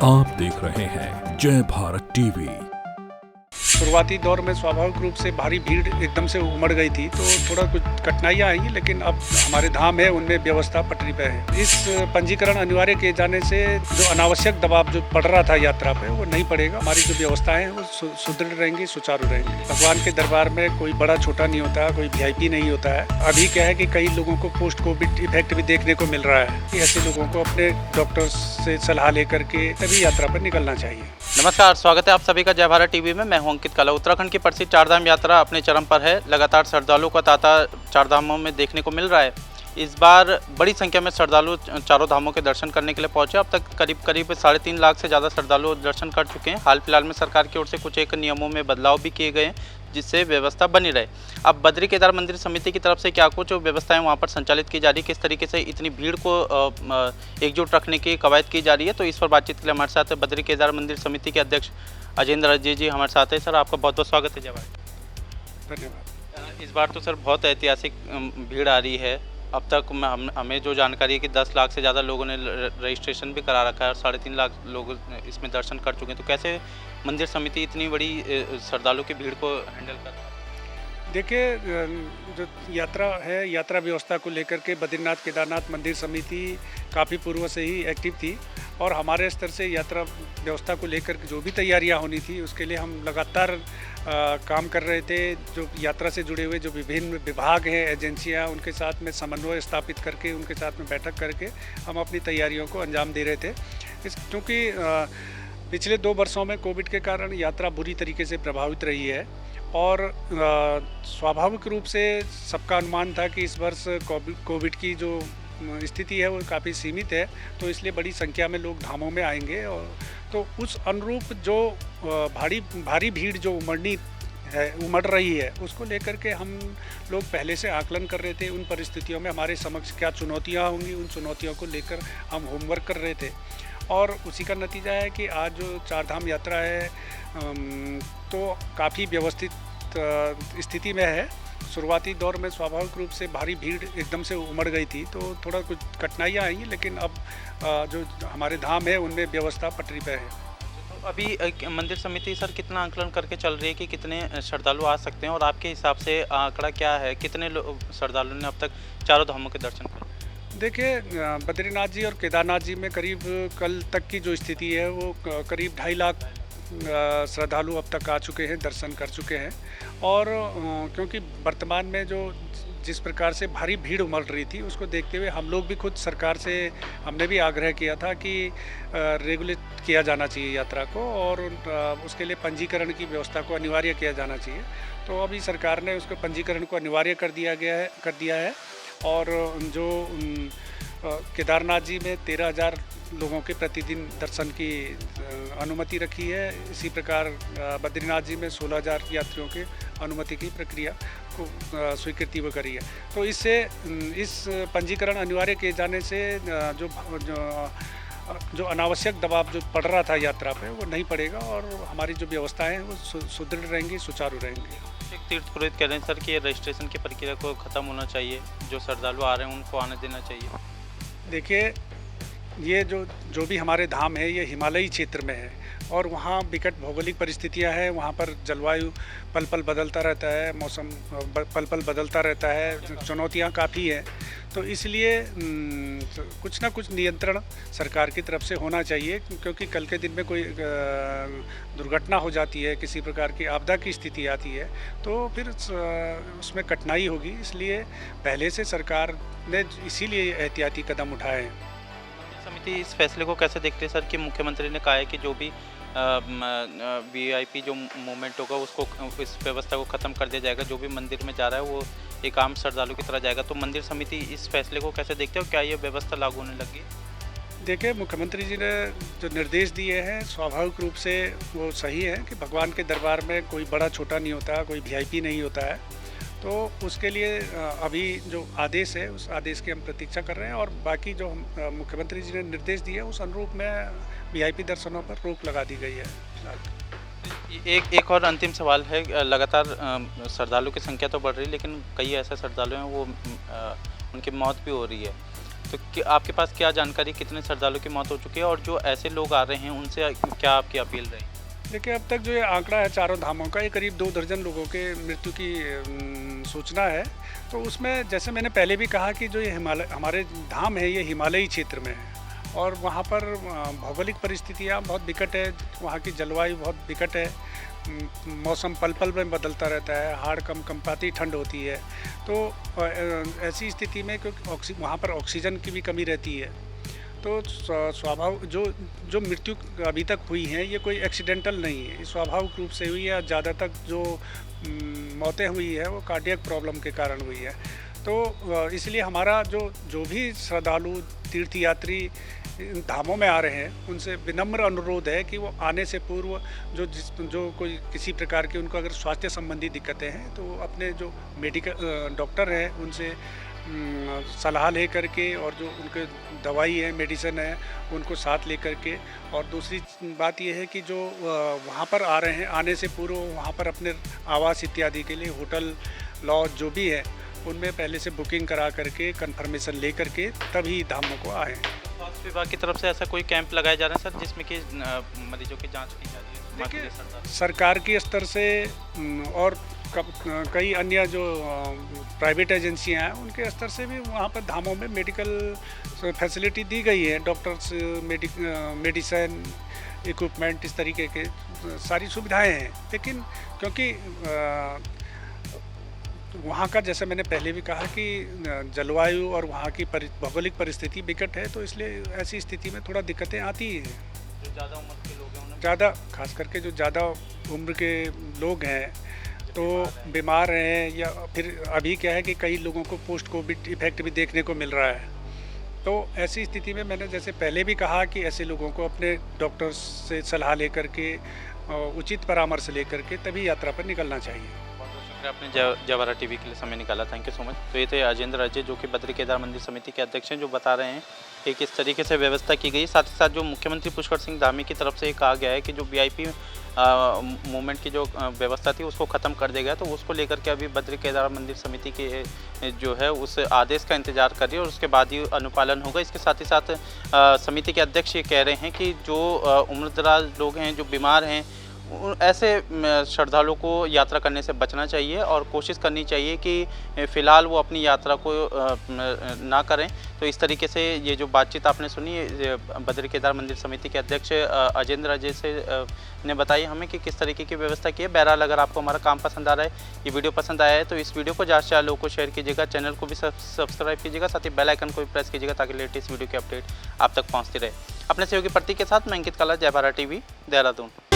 आप देख रहे हैं जय भारत टीवी। शुरुआती दौर में स्वाभाविक रूप से भारी भीड़ एकदम से उमड़ गई थी, तो थोड़ा कुछ कठिनाइयाँ आई, लेकिन अब हमारे धाम है उनमें व्यवस्था पटरी पे है। इस पंजीकरण अनिवार्य किए जाने से जो अनावश्यक दबाव जो पड़ रहा था यात्रा पे वो नहीं पड़ेगा। हमारी जो व्यवस्थाएं हैं वो सुदृढ़ रहेंगी, सुचारू रहेंगी। भगवान के दरबार में कोई बड़ा छोटा नहीं होता, कोई VIP नहीं होता है। अभी क्या है कि कई लोगों को पोस्ट कोविड इफेक्ट भी देखने को मिल रहा है कि ऐसे लोगों को अपने डॉक्टर्स से सलाह लेकर के तभी यात्रा पर निकलना चाहिए। नमस्कार, स्वागत है आप सभी का जय भारत टीवी में। मैं हूं अंकित काला। उत्तराखंड की प्रसिद्ध चारधाम यात्रा अपने चरम पर है। लगातार श्रद्धालुओं का तांता चारधामों में देखने को मिल रहा है। इस बार बड़ी संख्या में श्रद्धालु चारों धामों के दर्शन करने के लिए पहुंचे। अब तक करीब 3.5 लाख से ज़्यादा श्रद्धालु दर्शन कर चुके हैं। हाल फिलहाल में सरकार की ओर से कुछ एक नियमों में बदलाव भी किए गए हैं जिससे व्यवस्था बनी रहे। अब बद्री केदार मंदिर समिति की तरफ से क्या कुछ व्यवस्थाएं वहां पर संचालित की जा रही है, किस तरीके से इतनी भीड़ को एकजुट रखने की कवायद की जा रही है, तो इस पर बातचीत के लिए हमारे साथ बद्री केदार मंदिर समिति के अध्यक्ष अजेंद्र अजय जी हमारे साथ हैं। सर, आपका बहुत बहुत स्वागत है। जवाब धन्यवाद। इस बार तो सर बहुत ऐतिहासिक भीड़ आ रही है। अब तक हमें जो जानकारी है कि 10 लाख से ज़्यादा लोगों ने रजिस्ट्रेशन भी करा रखा है और 3.5 लाख लोग इसमें दर्शन कर चुके हैं। तो कैसे मंदिर समिति इतनी बड़ी श्रद्धालुओं की भीड़ को हैंडल कर रहा है? देखिए, जो यात्रा है, यात्रा व्यवस्था को लेकर के बद्रीनाथ केदारनाथ मंदिर समिति काफ़ी पूर्व से ही एक्टिव थी और हमारे स्तर से यात्रा व्यवस्था को लेकर जो भी तैयारियां होनी थी उसके लिए हम लगातार काम कर रहे थे। जो यात्रा से जुड़े हुए जो विभिन्न विभाग हैं, एजेंसियां, उनके साथ में समन्वय स्थापित करके उनके साथ में बैठक करके हम अपनी तैयारियों को अंजाम दे रहे थे। क्योंकि पिछले 2 वर्षों में कोविड के कारण यात्रा बुरी तरीके से प्रभावित रही है और स्वाभाविक रूप से सबका अनुमान था कि इस वर्ष कोविड की जो स्थिति है वो काफ़ी सीमित है, तो इसलिए बड़ी संख्या में लोग धामों में आएंगे। और तो उस अनुरूप जो भारी भीड़ जो उमड़ रही है उसको लेकर के हम लोग पहले से आकलन कर रहे थे। उन परिस्थितियों में हमारे समक्ष क्या चुनौतियाँ होंगी, उन चुनौतियों को लेकर हम होमवर्क कर रहे थे और उसी का नतीजा है कि आज जो चारधाम यात्रा है तो काफ़ी व्यवस्थित स्थिति में है। शुरुआती दौर में स्वाभाविक रूप से भारी भीड़ एकदम से उमड़ गई थी, तो थोड़ा कुछ कठिनाइयाँ आई, लेकिन अब जो हमारे धाम है उनमें व्यवस्था पटरी पे है। तो अभी मंदिर समिति सर कितना आंकलन करके चल रही है कि कितने श्रद्धालु आ सकते हैं और आपके हिसाब से आंकड़ा क्या है, कितने श्रद्धालुओं ने अब तक चारों धामों के दर्शन किए? देखिए, बद्रीनाथ जी और केदारनाथ जी में करीब कल तक की जो स्थिति है वो करीब 2.5 लाख श्रद्धालु अब तक आ चुके हैं, दर्शन कर चुके हैं। और क्योंकि वर्तमान में जो जिस प्रकार से भारी भीड़ उमड़ रही थी उसको देखते हुए हम लोग भी खुद सरकार से हमने भी आग्रह किया था कि रेगुलेट किया जाना चाहिए यात्रा को और उसके लिए पंजीकरण की व्यवस्था को अनिवार्य किया जाना चाहिए। तो अभी सरकार ने उसको पंजीकरण को अनिवार्य कर दिया है और जो केदारनाथ जी में 13,000 लोगों के प्रतिदिन दर्शन की अनुमति रखी है। इसी प्रकार बद्रीनाथ जी में 16,000 यात्रियों के अनुमति की प्रक्रिया को स्वीकृति वो करी है। तो इससे इस पंजीकरण अनिवार्य किए जाने से जो अनावश्यक दबाव जो पड़ रहा था यात्रा पे वो नहीं पड़ेगा और हमारी जो व्यवस्थाएं हैं वो सुदृढ़ रहेंगी, सुचारू रहेंगी। एक तीर्थ पुरोहित कह रहे हैं सर कि रजिस्ट्रेशन की प्रक्रिया को ख़त्म होना चाहिए, जो श्रद्धालु आ रहे हैं उनको आने देना चाहिए। देखिए, ये जो भी हमारे धाम है ये हिमालयी क्षेत्र में है और वहाँ विकट भौगोलिक परिस्थितियाँ हैं। वहाँ पर जलवायु पल पल बदलता रहता है, मौसम पल पल बदलता रहता है, चुनौतियाँ काफ़ी हैं। तो इसलिए कुछ ना कुछ नियंत्रण सरकार की तरफ से होना चाहिए, क्योंकि कल के दिन में कोई दुर्घटना हो जाती है, किसी प्रकार की आपदा की स्थिति आती है तो फिर उसमें कठिनाई होगी। इसलिए पहले से सरकार ने इसीलिए एहतियाती कदम उठाए हैं। समिति इस फैसले को कैसे देखते हैं सर कि मुख्यमंत्री ने कहा है कि जो भी VIP जो मूवमेंट होगा उसको, इस व्यवस्था को ख़त्म कर दिया जाएगा, जो भी मंदिर में जा रहा है वो एक आम श्रद्धालु की तरह जाएगा। तो मंदिर समिति इस फैसले को कैसे देखते हो, क्या ये व्यवस्था लागू होने लगी? देखिए, मुख्यमंत्री जी ने जो निर्देश दिए हैं स्वाभाविक रूप से वो सही है कि भगवान के दरबार में कोई बड़ा छोटा नहीं होता, कोई VIP नहीं होता है। तो उसके लिए अभी जो आदेश है उस आदेश की हम प्रतीक्षा कर रहे हैं और बाकी जो मुख्यमंत्री जी ने निर्देश दिए उस अनुरूप में VIP दर्शनों पर रोक लगा दी गई है। एक और अंतिम सवाल है, लगातार श्रद्धालु की संख्या तो बढ़ रही है लेकिन कई ऐसे श्रद्धालु हैं वो उनकी मौत भी हो रही है। तो आपके पास क्या जानकारी, कितने श्रद्धालु की मौत हो चुकी है और जो ऐसे लोग आ रहे हैं उनसे क्या आपकी अपील रही? देखिए, अब तक जो ये आंकड़ा है चारों धामों का, ये करीब 2 दर्जन लोगों के मृत्यु की सूचना है। तो उसमें जैसे मैंने पहले भी कहा कि जो ये हमारे धाम है ये हिमालयी क्षेत्र में है और वहाँ पर भौगोलिक परिस्थितियाँ बहुत विकट है, वहाँ की जलवायु बहुत विकट है, मौसम पल पल में बदलता रहता है, हाड़ कंपाती ठंड होती है। तो ऐसी स्थिति में क्योंकि वहाँ पर ऑक्सीजन की भी कमी रहती है, तो स्वाभाविक जो मृत्यु अभी तक हुई हैं ये कोई एक्सीडेंटल नहीं है, ये स्वाभाविक रूप से हुई है। ज़्यादातर जो मौतें हुई है वो कार्डियक प्रॉब्लम के कारण हुई है। तो इसलिए हमारा जो भी श्रद्धालु तीर्थयात्री धामों में आ रहे हैं उनसे विनम्र अनुरोध है कि वो आने से पूर्व जो कोई किसी प्रकार की उनको अगर स्वास्थ्य संबंधी दिक्कतें हैं तो अपने जो मेडिकल डॉक्टर हैं उनसे सलाह ले करके और जो उनके दवाई है, मेडिसिन है, उनको साथ ले करके। और दूसरी बात यह है कि जो वहाँ पर आ रहे हैं आने से पूर्व वहाँ पर अपने आवास इत्यादि के लिए होटल लॉज जो भी है उनमें पहले से बुकिंग करा करके कंफर्मेशन ले करके तभी धामों को आए। स्वास्थ्य विभाग की तरफ से ऐसा कोई कैंप लगाए जा रहे हैं सर जिसमें कि मरीजों की जांच की जा रही है? देखिए, सरकार के स्तर से और कई अन्य जो प्राइवेट एजेंसियां हैं उनके स्तर से भी वहाँ पर धामों में मेडिकल फैसिलिटी दी गई है, डॉक्टर्स, मेडिसिन, इक्विपमेंट, इस तरीके के सारी सुविधाएं हैं। लेकिन क्योंकि वहाँ का जैसे मैंने पहले भी कहा कि जलवायु और वहाँ की भौगोलिक परिस्थिति विकट है, तो इसलिए ऐसी स्थिति में थोड़ा दिक्कतें आती हैं। जो ज़्यादा उम्र के लोग हैं उन्हें ज़्यादा, खास करके जो ज़्यादा उम्र के लोग हैं तो बीमार हैं, या फिर अभी क्या है कि कई लोगों को पोस्ट कोविड इफेक्ट भी देखने को मिल रहा है। तो ऐसी स्थिति में मैंने जैसे पहले भी कहा कि ऐसे लोगों को अपने डॉक्टर्स से सलाह लेकर के उचित परामर्श लेकर के तभी यात्रा पर निकलना चाहिए। आपने जयभारत टीवी के लिए समय निकाला, थैंक यू सो मच। तो ये थे अजेंद्र अजय जो कि बद्री केदार मंदिर समिति के अध्यक्ष हैं, जो बता रहे हैं कि किस तरीके से व्यवस्था की गई। साथ ही साथ जो मुख्यमंत्री पुष्कर सिंह धामी की तरफ से कहा गया है कि जो वीआईपी मूवमेंट की जो व्यवस्था थी उसको ख़त्म कर देगा, तो उसको लेकर के अभी बद्री केदार मंदिर समिति के जो है उस आदेश का इंतजार कर रही है और उसके बाद ही अनुपालन होगा। इसके साथ ही साथ समिति के अध्यक्ष ये कह रहे हैं कि जो उम्रदराज लोग हैं, जो बीमार हैं, ऐसे श्रद्धालुओं को यात्रा करने से बचना चाहिए और कोशिश करनी चाहिए कि फ़िलहाल वो अपनी यात्रा को ना करें। तो इस तरीके से ये जो बातचीत आपने सुनी बद्री केदार मंदिर समिति के अध्यक्ष अजेंद्र अजय से ने बताई हमें कि किस तरीके की व्यवस्था की है। बहरहाल अगर आपको हमारा काम पसंद आ रहा है, ये वीडियो पसंद आया है, तो इस वीडियो को ज़्यादा से ज़्यादा लोगों को शेयर कीजिएगा, चैनल को भी सब्सक्राइब कीजिएगा, साथ ही बेल आइकन को भी प्रेस कीजिएगा ताकि लेटेस्ट वीडियो की अपडेट आप तक पहुँचती रहे। अपने सहयोगी प्रतीक के साथ मैं अंकित काला, जयभारत टीवी, देहरादून।